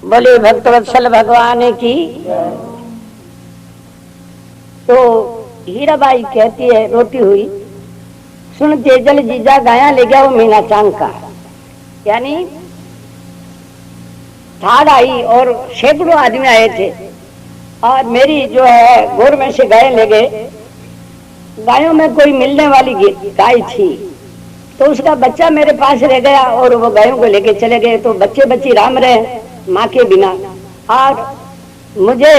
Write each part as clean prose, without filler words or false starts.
बोले भक्तवत्सल भगवान की। तो हीराबाई कहती है रोटी हुई, सुन तेजल जीजा गाया ले गया वो मीना चांद का, यानी थाड़ आई और सैकड़ों आदमी आए थे और मेरी जो है गोर में से गाय ले गए। गायों में कोई मिलने वाली गाय थी तो उसका बच्चा मेरे पास रह गया और वो गायों को लेके चले गए। तो बच्चे बच्ची राम रहे माँ के बिना। और मुझे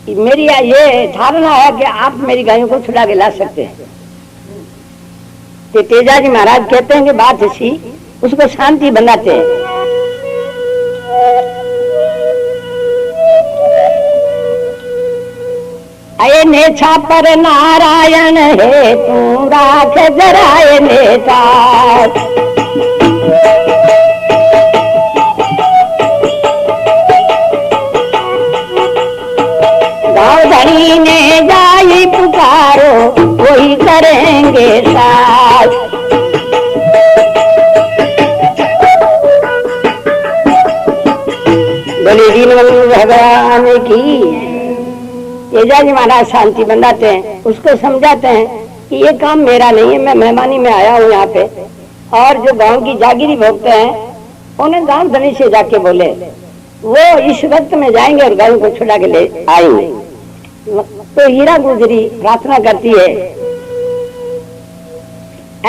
मेरी ये धारणा है कि आप मेरी गायों को छुड़ा के ला सकते हैं। तो तेजाजी महाराज कहते हैं कि बात ऐसी, उसको शांति बनाते हैं। अये नेछा पर नारायण है तू राख जराए नेता, गाँव धनी ने जाई पुकारो वही करेंगे साथ। बोले दीनबंधु भगवान की। तेजाजी महाराज शांति बनाते हैं, उसको समझाते हैं कि ये काम मेरा नहीं है, मैं मेहमानी में आया हूँ यहाँ पे। और जो गांव की जागीरी भोगते हैं उन्हें गांव धनी से जाके बोले वो इस वक्त में जाएंगे और गायों को छुड़ा के ले आएंगे। तो हीरा गुजरी प्रार्थना करती है,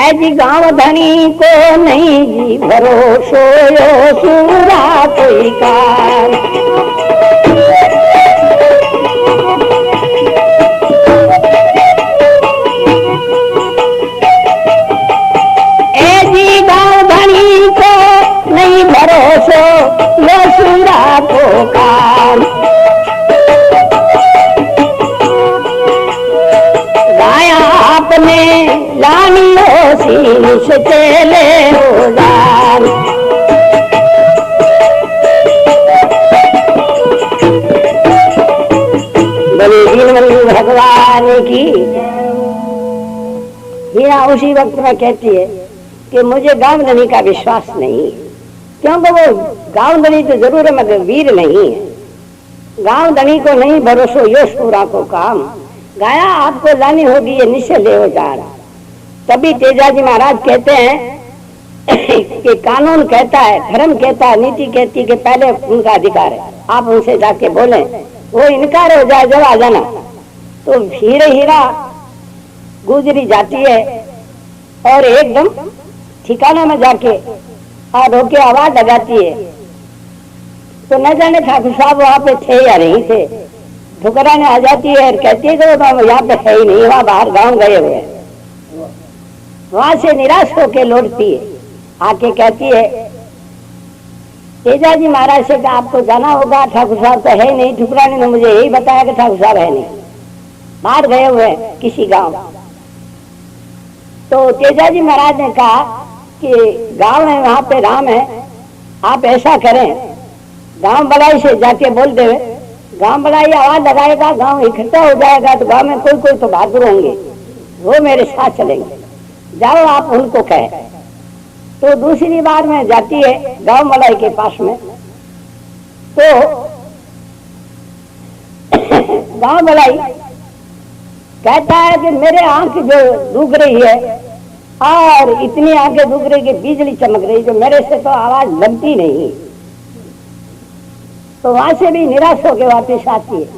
ऐसी गांव धनी को नहीं जी भरोसो यो सूरा कोई काम। ऐसी गांव धनी को नहीं भरोसो यो सूरा को काम। गाया आपने लानी हो सीन से चले हो जान। बोले दीनबंधु भगवान की। हीरा उसी वक्त में कहती है कि मुझे गांवधनी का विश्वास नहीं, क्योंकि वो गांवधनी तो जरूर है मगर वीर नहीं है। गांवधनी को नहीं भरोसो यो सूरा को काम। गाया आपको लानी होगी ये निश्चय ले हो जा रहा। तभी तेजाजी महाराज कहते हैं कि कानून कहता है, धर्म कहता है, नीति कहती है कि पहले उनका अधिकार है, आप उनसे जाके बोले, वो इनकार हो जाए जब आ जाना। तो हीरा गुजरी जाती है और एकदम ठिकाना में जाके और होके आवाज लगाती है। तो न जाने ठाकुर साहब वहां पे थे या नहीं थे। ठुकराने आ जाती है और कहती है कि वो यहाँ पे है ही नहीं, वहां बाहर गांव गए हुए। वहां से निराश होके लौटती है, आके कहती है तेजाजी महाराज से आपको जाना होगा, ठाकुर साहब तो है नहीं। ठुकराने ने मुझे यही बताया कि ठाकुर साहब है नहीं, बाहर गए हुए किसी गांव। तो तेजाजी महाराज ने कहा कि गांव है वहां पे राम है, आप ऐसा करें गांव बलाई से जाके बोल दे, गांव बलाई आवाज लगाएगा, गांव इकट्ठा हो जाएगा, तो गांव में कोई कोई तो बहादुर होंगे, वो मेरे साथ चलेंगे, जाओ आप उनको कहे। तो दूसरी बार में जाती है गांव बलाई के पास में। तो गांव बलाई कहता है कि मेरे आंख जो डूब रही है और इतनी आंखें डूब रही कि बिजली चमक रही, जो मेरे से तो आवाज लगती नहीं। तो वहां से भी निराश होकर वापिस आती है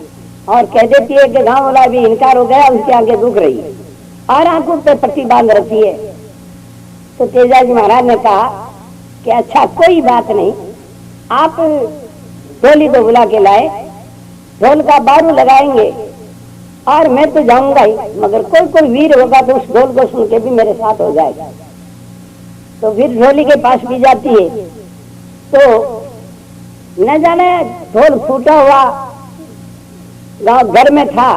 और कह देती है कि गांव वाला भी इनकार हो गया, उसकी आंखें दुख रही है और आंखों पे पट्टी बांध रखी है। तो तेजाजी महाराज ने कहा कि अच्छा कोई बात नहीं, आप ढोली को बुला के लाए, ढोल का बारू लगाएंगे और मैं तो जाऊंगा ही, मगर कोई कोई वीर होगा तो उस ढोल को सुन के भी मेरे साथ हो जाएगा। तो फिर ढोली के पास भी जाती है। तो न जाने ढोल फूटा हुआ गांव घर में था,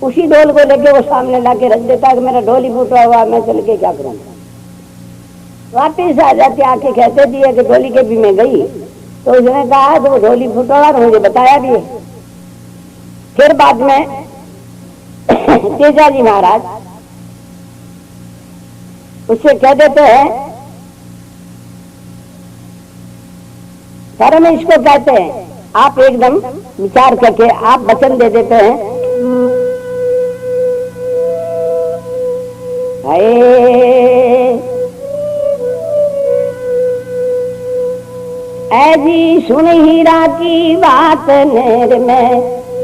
उसी ढोल को लेके वो सामने लाके रख देता कि मेरा ढोल ही फूटा हुआ, मैं चल के क्या करूंगा। वापिस आ जाती, आके कहते थी कि ढोली के भी मैं गई। तो उसने कहा तो वो ढोली फूटा हुआ, मुझे बताया भी है। फिर बाद में तेजाजी महाराज उससे कह देते हैं, धर्म इसको कहते हैं आप एकदम विचार करके आप वचन दे देते हैं। ऐसी सुन हीरा की बात नेर में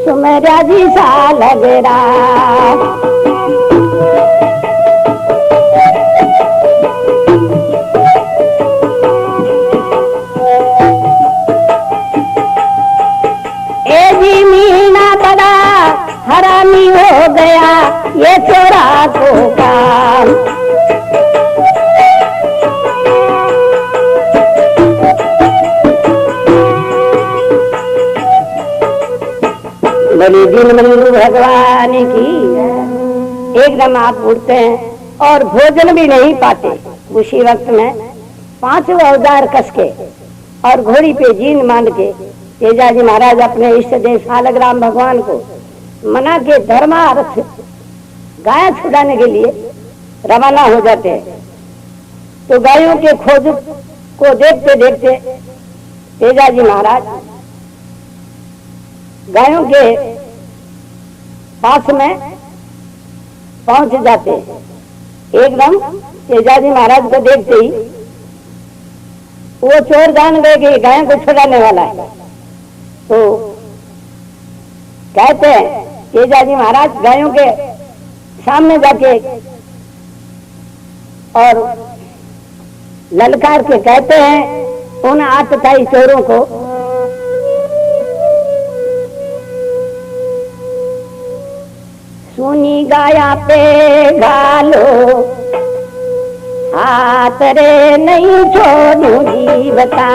सुमेरा जी सा लग रहा। जी मीना बड़ा हरामी हो गया ये चोरा को काम। बड़ी दिन बंधु भगवान की एकदम आप उठते हैं और भोजन भी नहीं पाते। उसी वक्त में 5 औजार कस के और घोड़ी पे जीन मान के तेजाजी महाराज अपने इष्ट देव सालग्राम भगवान को मना के धर्मार्थ गाय छुड़ाने के लिए रवाना हो जाते हैं। तो गायों के खोज को देखते देखते तेजाजी महाराज गायों के पास में पहुंच जाते। एकदम तेजाजी महाराज को देखते ही वो चोर जान गए कि गायों को छुड़ाने वाला है। तो कहते हैं तेजाजी महाराज गायों के सामने जाके और ललकार के कहते हैं उन आतताई चोरों को, सुनी गाया पे घालो हाथ रे नहीं छोड़ू जीवता।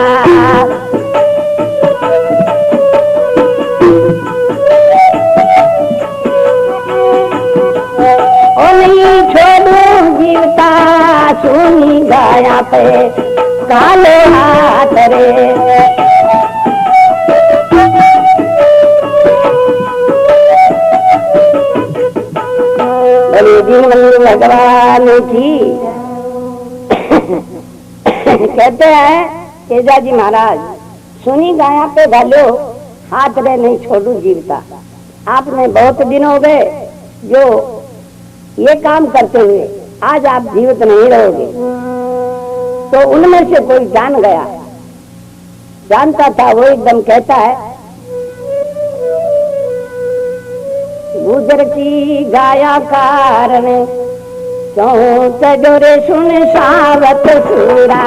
नहीं छोड़ू जीवता सुनी गाया पे काले हाथ रे। बड़ी दिन बंधु भगवान की कहते हैं तेजाजी महाराज सुनी गाया पे घालो हाथ रे नहीं छोड़ू जीवता। आपने बहुत दिन हो गए जो ये काम करते हुए, आज आप जीवित नहीं रहोगे। तो उनमें से कोई जान गया, जानता था, वो एकदम कहता है गुजर की गाया कारण क्यों तजोरे सुन सावत सूरा।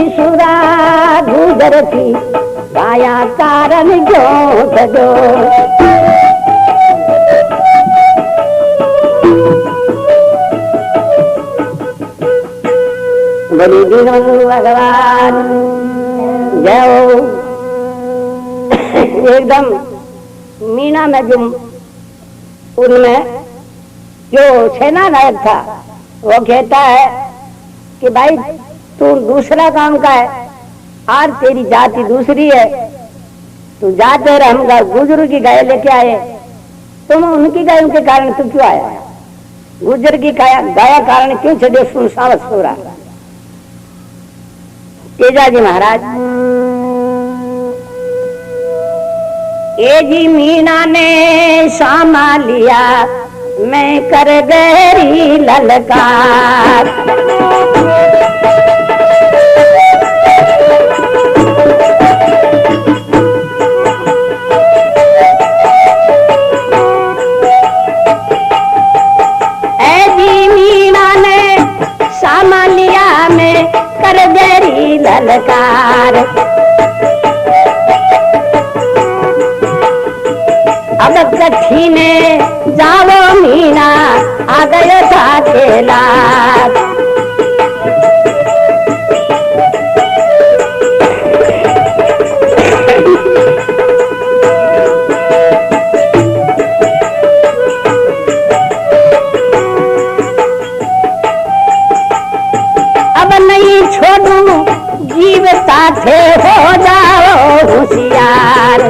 सुरा गुजर थी गाया कारण जो सजो। बड़ी दिनों भगवान जाओ। एकदम मीना में जो उनमें जो सेना नायक था वो कहता है कि भाई तू दूसरा काम का है और तेरी जाति दूसरी है, तू जाते रह, हम गुजर की गाय लेके आए, तुम उनकी गायों के कारण तू क्यों आया? गुजर की गाया कारण क्यों छे सुन सावत सूरा। तेजाजी महाराज ए जी मीना ने सामा लिया मैं कर गहरी ललकार। ललकार अब कठिने जाओ मीना आ गयो था केला। अब नहीं छोड़ू जीव साथे हो जाओ होशियार।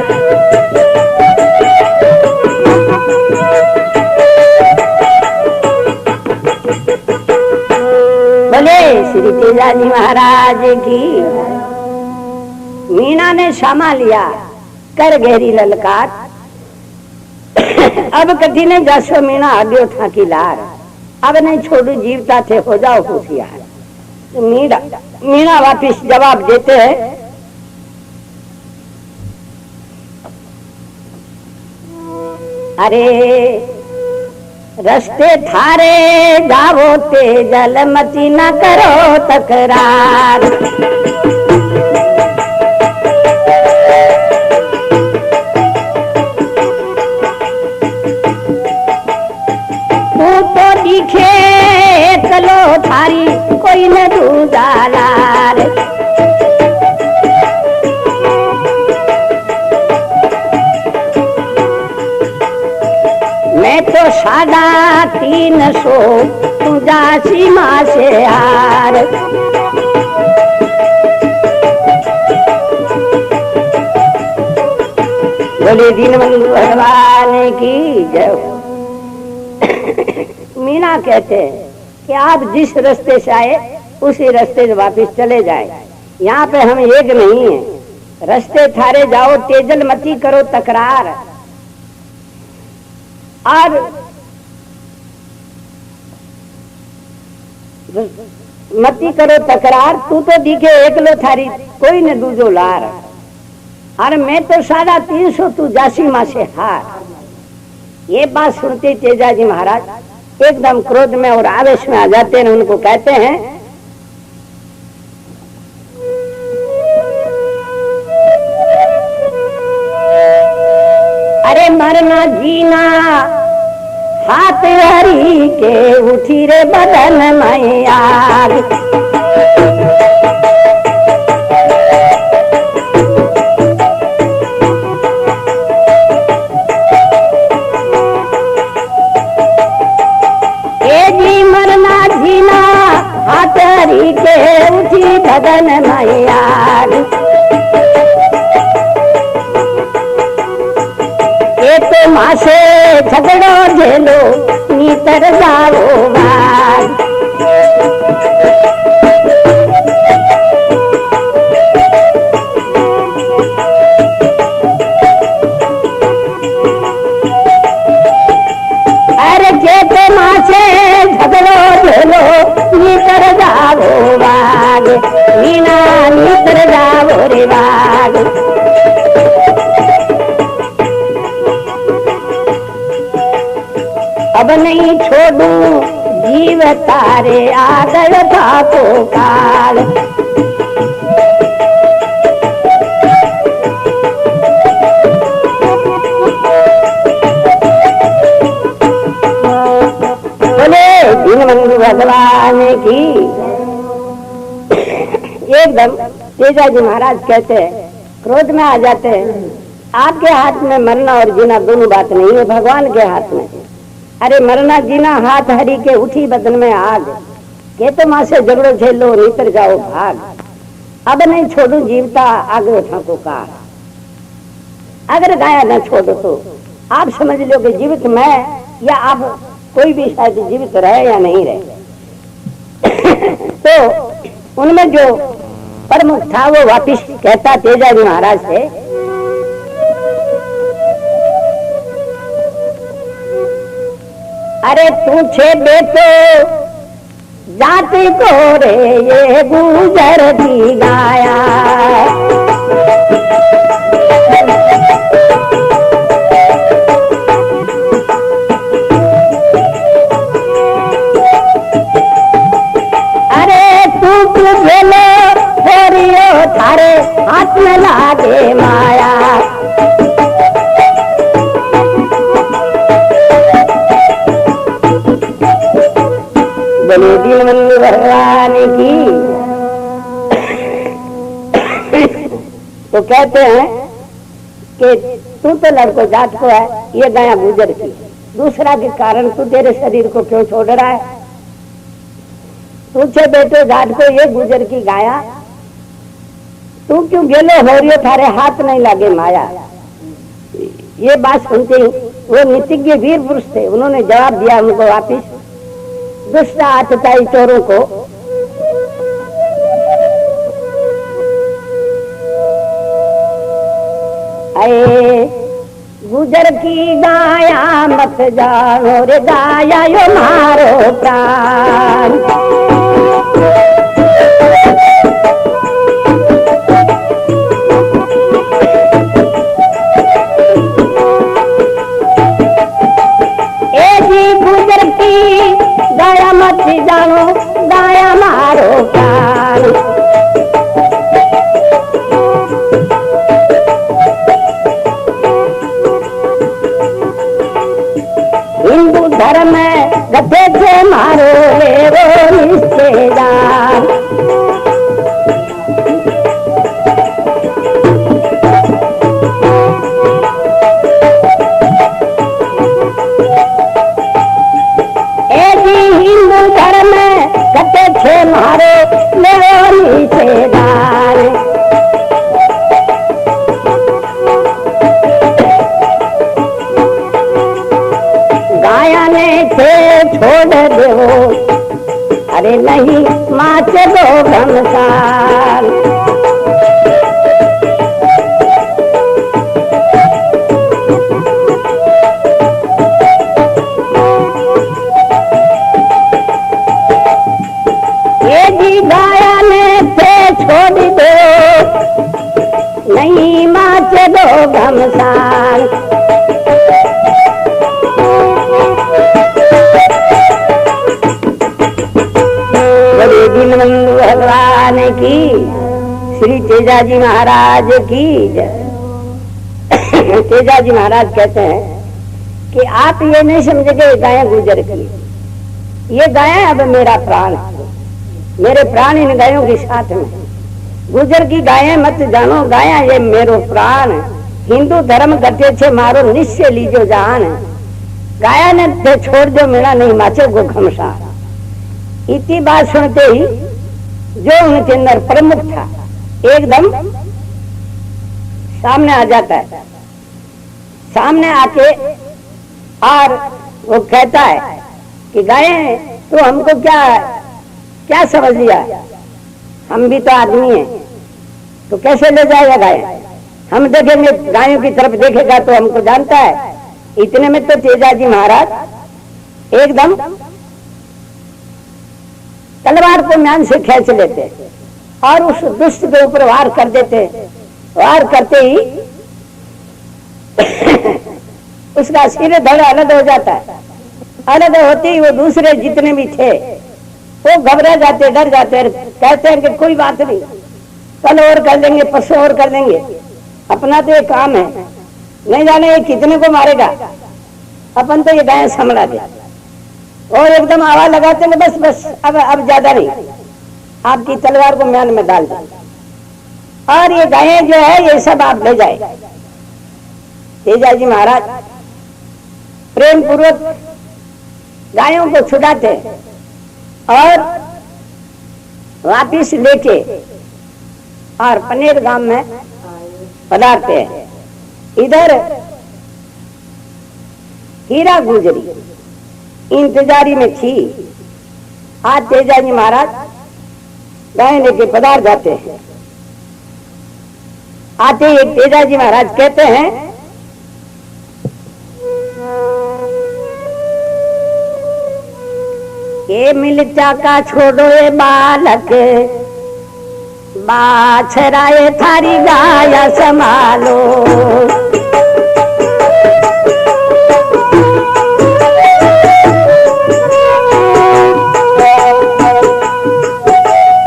तेजाजी महाराज की। मीणा ने सामा लिया कर गहरी ललकार, अब कठी ने जासो मीणा आड्यो था की लार, अब नहीं छोड़ू जीवता थे हो जाओ होशियार। तो मीणा वापिस जवाब देते हैं, अरे रस्ते थारे जावो तेजल मती न करो तकरार। तू तो दिखे कलो थारी कोई न दूजालार। मैं तो 350 तुझा सीमा से हार। बोले दीनबंधु भगवान की जय। मीणा कहते हैं कि आप जिस रास्ते से आए उसी रास्ते से वापस चले जाए, यहाँ पे हम एक नहीं है। रास्ते थारे जाओ तेजल मती करो तकरार। और मती करो तकरार, तू तो दिखे एकलो थारी कोई न दूजो लार। और मैं तो 350 तू जासी माँ से हार। ये बात सुनते तेजाजी महाराज एकदम क्रोध में और आवेश में आ जाते हैं। उनको कहते हैं, अरे मरना जीना हाथ हरी के उठी रे बदन में आग। ए जी मरना जीना हाथ हरी के उठी बदन में आग। तो माँ से झगड़ो झेलो नीतर जाओ बाग। अरे तो माँ से झगड़ो झेलो नीतर जाओ बाग। मीणा नीतर जाओ रे बाग। अब नहीं छोड़ू जीव तारे आ गयो था को काल। बोले दीनबंधु भगवान की। एकदम तेजाजी महाराज कहते हैं, क्रोध में आ जाते हैं, आपके हाथ में मरना और जीना दोनों बात नहीं है, भगवान के हाथ में। अरे मरना जीना हाथ हरी के उठी बदन में आग। के तो माँ से झगड़ो झेलो नीतर जाओ भाग। अब नहीं छोड़ू जीवता आगे उठा को कार। अगर गाया न छोड़ो तो आप समझ लो कि जीवित मैं या आप कोई भी शायद जीवित रहे या नहीं रहे। तो उनमें जो प्रमुख था वो वापिस कहता तेजाजी महाराज से, अरे तू छे बेटो जाति को रे ये गुजर दी गाया। अरे तू भेलो होरियो थारे हाथ में लागे माया। बोले दीनबंधु भगवान की। तो कहते हैं कि तू तो लड़को जात को है, ये गया गुजर की, दूसरा के कारण तू तेरे शरीर को क्यों छोड़ रहा है? तुझे बेटो जात को ये गुजर की गाया, तू क्यों गेलो हो रही थारे हाथ नहीं लागे माया। ये बात सुनते ही वो नीतिज्ञ वीर पुरुष थे, उन्होंने जवाब दिया उनको वापिस, दुष्ट आतताई चोरों को अये गुजर की गाया मत जानो रे गाया यो मारो प्राण। ए जी गुजर की गाया मत जानो गाया मारो प्राण। हिंदू धर्म गधे से मारो रे वो रिश्तेदार। ए जी हिंदू धर्म गधे से मारो रे वो रिश्तेदार। छोड़ दो अरे नहीं माच दो घमसान। ये जी गाया ने थे छोड़ दो नहीं माच दो घमसान। दीनबंधु भगवान की, श्री तेजाजी महाराज की जय। तेजाजी महाराज कहते हैं कि आप ये नहीं समझे कि गायें गुजर की, ये गायें अब मेरा प्राण है, मेरे प्राण इन गायों के साथ में। गुजर की गायें मत जानो गाया ये मेरो प्राण। हिंदू धर्म गटे छे मारो निश्चय लीजो जान। गाया ने थे छोड़ दो मिला नहीं माचे को घमसान। इतनी बात सुनते ही जो उनके अंदर प्रमुख था एकदम सामने आ जाता है। सामने आके और वो कहता है कि गायें तो हमको क्या क्या समझ लिया, हम भी तो आदमी हैं, तो कैसे ले जाएगा गायें? हम देखेंगे गायों की तरफ देखेगा तो हमको जानता है। इतने में तो तेजाजी महाराज एकदम तलवार को म्यान से खींच लेते और उस दुष्ट के ऊपर वार कर देते। वार करते ही उसका सिर धड़ अलग हो जाता है। अलग होते ही वो दूसरे जितने भी थे वो घबरा जाते, डर जाते, कहते हैं कि कोई बात नहीं, कल और कर देंगे, परसों और कर देंगे, अपना तो ये काम है, नहीं जाने ये कितने को मारेगा, अपन तो ये गायें संभला दे। और एकदम आवाज लगाते हैं बस बस अब ज्यादा नहीं, आपकी तलवार को म्यान में डाल दे और ये गायें जो है ये सब आप ले जाए। तेजाजी महाराज प्रेम पूर्वक गायों को छुड़ाते और वापिस लेके और पनेर गांव में पधारते हैं। इधर हीरा गुजरी इंतजारी में थी। आज तेजाजी महाराज गाय लेके पधार जाते हैं। आते ही तेजाजी महाराज कहते हैं ये मिलता का छोड़ो ये बालक, बाछराए थारी गाया संभालो।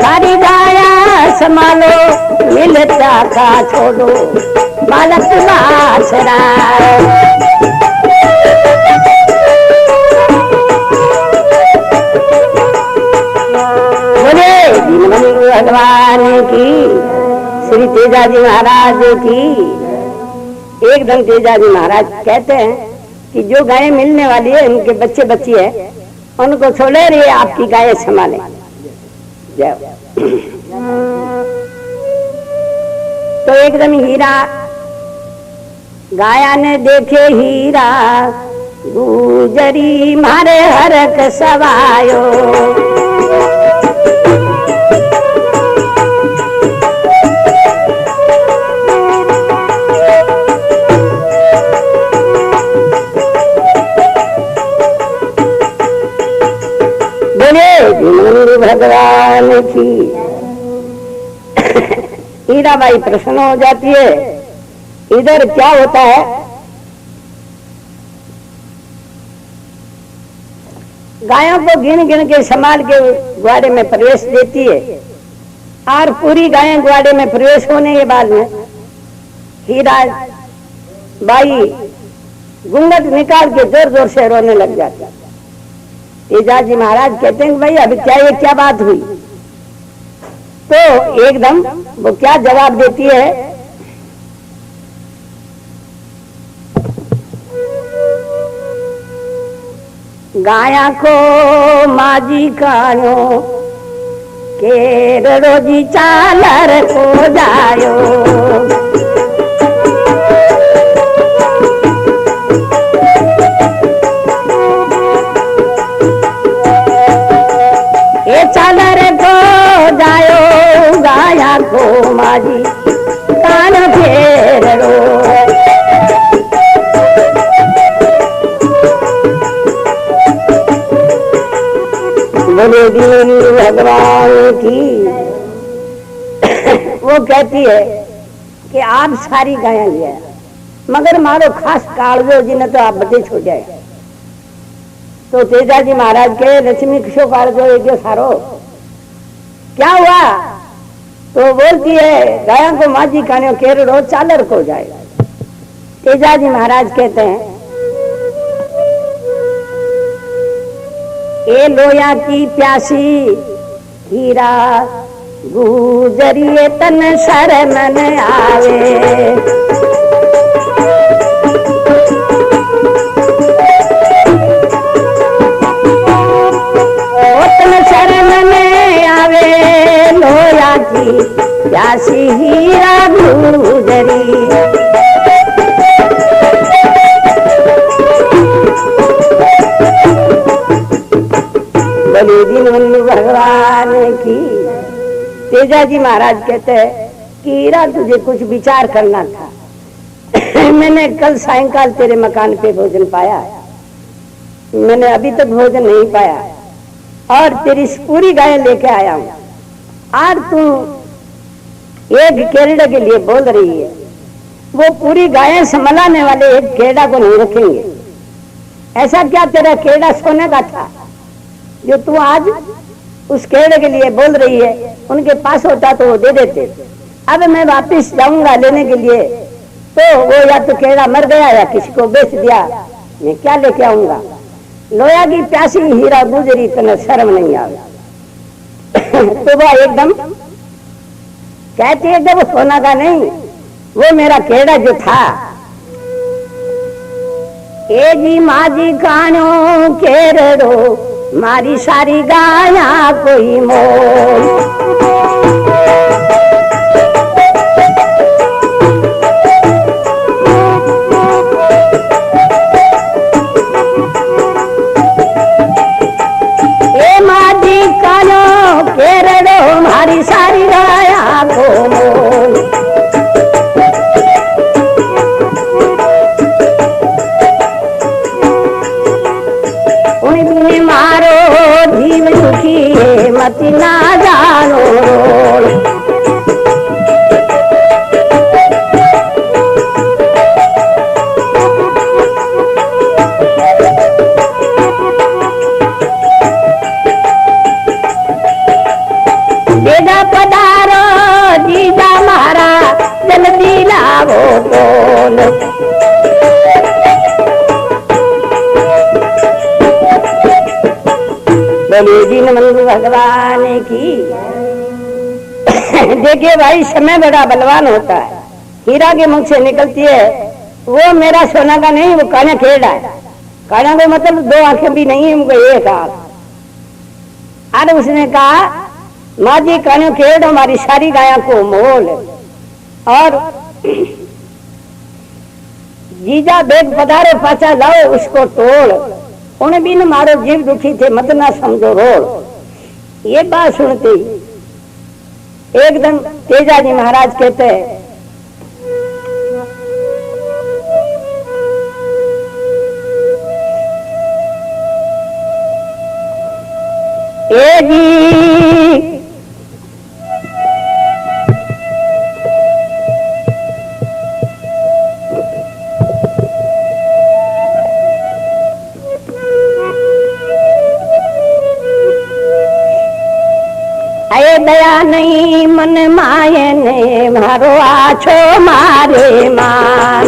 थारी गाया संभालो, मिलता का छोड़ो बालक बाछराए। दीनबंधु भगवान की, श्री तेजाजी महाराज की। एकदम तेजाजी महाराज कहते हैं कि जो गायें मिलने वाली है उनके बच्चे बच्ची है उनको छोड़े रही, आपकी गायें संभाले। जय। तो एकदम हीरा गाया ने देखे हीरा गुजरी मारे हरक सवायो। भगवान की। हीराबाई प्रसन्न हो जाती है। इधर क्या होता है, गायों को गिन गिन के संभाल के ग्वाड़े में प्रवेश देती है और पूरी गायें ग्वाड़े में प्रवेश होने के बाद में हीरा बाई घूंघट निकाल के जोर जोर से रोने लग जाती है। तेजाजी महाराज कहते हैं भाई अभी क्या, ये क्या बात हुई? तो एकदम वो क्या जवाब देती है, गाया को माजी कानो के रोजी चालर को जायो, ये चालर को जायो, गाया को माजी कान फेर रो। बोले दीन भगवान की। वो कहती है कि आप सारी गायें लिया मगर मारो खास कालजो जिन्हें तो आप बटे छो जाए। तो तेजाजी महाराज के लक्ष्मी किशो कालजो एक सारो क्या हुआ? तो बोलती है गाया को माजी कान्यो केरड़ो चालर को जाए। तेजाजी महाराज कहते हैं ए लोया की प्यासी हीरा गुजरिए तन शरणन आवे, ओ तन शरणन आवे, लोया की प्यासी हीरा गुजरी। दीन भगवान की। तेजाजी महाराज कहते हैं कि हीरा तुझे कुछ विचार करना था। मैंने कल सायंकाल तेरे मकान पे भोजन पाया, मैंने अभी तक भोजन नहीं पाया और तेरी पूरी गाय लेके आया हूँ और तू एक केरड़े के लिए बोल रही है। वो पूरी गायें संभलाने वाले एक केरड़ा को नहीं रखेंगे। ऐसा क्या तेरा केरड़ा सोने का था जो तू आज उस केड़े के लिए बोल रही है? उनके पास होता तो वो दे देते। अब मैं वापस जाऊंगा लेने के लिए तो वो या तो केड़ा मर गया या किसी को बेच दिया, मैं क्या लेके आऊंगा? लोया की प्यासी हीरा गुजरी तने शर्म नहीं आवे। तो वो एकदम कहती है जब सोना का नहीं, वो मेरा केड़ा जो था। ए जी माजी कानो केरड़ो मारी सारी गाया कोई मोल, ए माजी कानो केरड़ो मारी सारी गाया को मोल। मारो जीव दुखी है मति ना जानो रोल, बेटा पधारो जीजा मारा जल्दी लावो बोल। बोले दीन भगवान की। देखिए भाई समय बड़ा बलवान होता है। हीरा के मुख से निकलती है वो मेरा सोना का नहीं, वो काना खेड़ा है। काना को मतलब दो आंखें भी नहीं है, उनको एक आंख। और उसने कहा माजी कानो खेड़ हमारी सारी गाया को मोल। और जीजा बेग पधारे पाचा लाओ उसको तोड़, उन्हें भी न मारो जीव दुखी थे मत ना समझो रोल। ये बात सुनती एकदम तेजाजी महाराज कहते हैं ए जी दया नहीं मन माये ने मारो आछो मारे मान।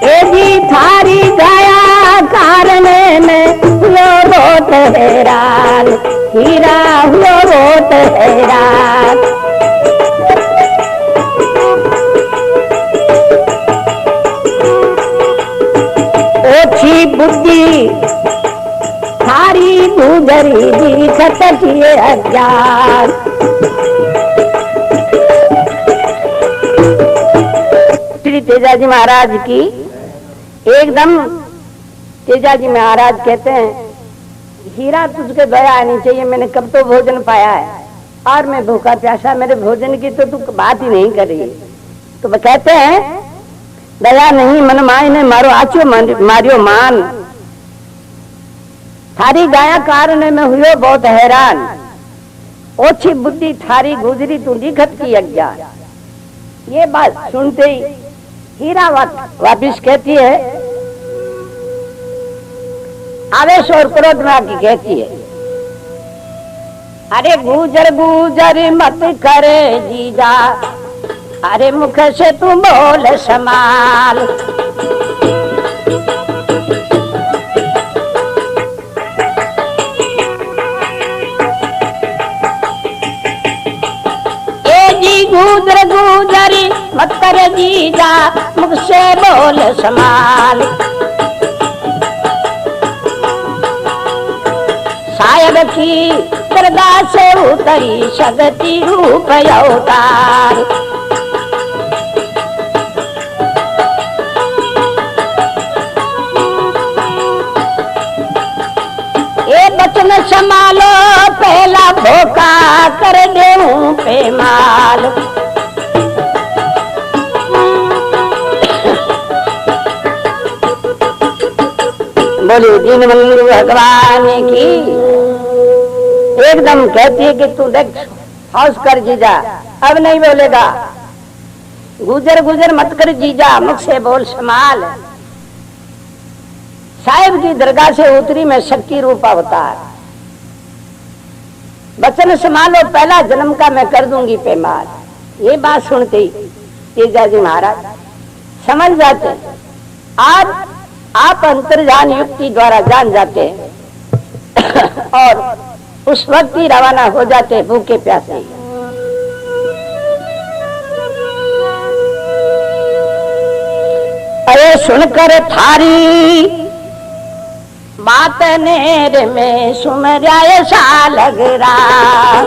ए जी थारी दया कारण में हुआ बहुत हैरान, हीरा हुआ बहुत हैरान। ओछी बुद्धि थारी गुजरी दिखत किए अज्ञान। श्री तेजाजी महाराज की एकदम, तेजाजी महाराज कहते हैं हीरा तुझके दया आनी चाहिए, मैंने कब तो भोजन पाया है और मैं भूखा प्यासा, मेरे भोजन की तो तू बात ही नहीं कर रही। तो कहते हैं दया नहीं मन माय ने मारो आचो मारियो मान। थारी गाया कारण में हुए बहुत हैरान, ओछी बुद्धि थारी गुजरी तू दिखत की अज्ञान। ये बात सुनते ही हीरा वापिस कहती है, आवेश और क्रोध में आके कहती है, अरे गुजर गुजर मत करे जीजा, अरे मुख से तू बोल समाल। ए जी गुजर गुजरी मत कर जीजा, मुख से बोल समाल। सायब की दरगाह से उतरी शक्ति रूप अवतार। बचन संभालो पहला भोका कर देऊं पे माल। बोली दीनबंधु भगवान की एकदम कहती है कि तू देख हौस कर जीजा, अब नहीं बोलेगा। गुजर गुजर मत कर जीजा, मुख से बोल संभाल। साहिब की दरगाह से उतरी में शक्ति रूप अवतार। बचन संभालो पहला जन्म का मैं कर दूंगी पेमार। ये बात सुनते ही तेजाजी महाराज समझ जाते, आज आप अंतर्जान युक्ति द्वारा जान जाते और उस वक्त ही रवाना हो जाते भूखे प्यासे। अरे सुनकर थारी बात नेर में सुमरा ऐसा लग रहा,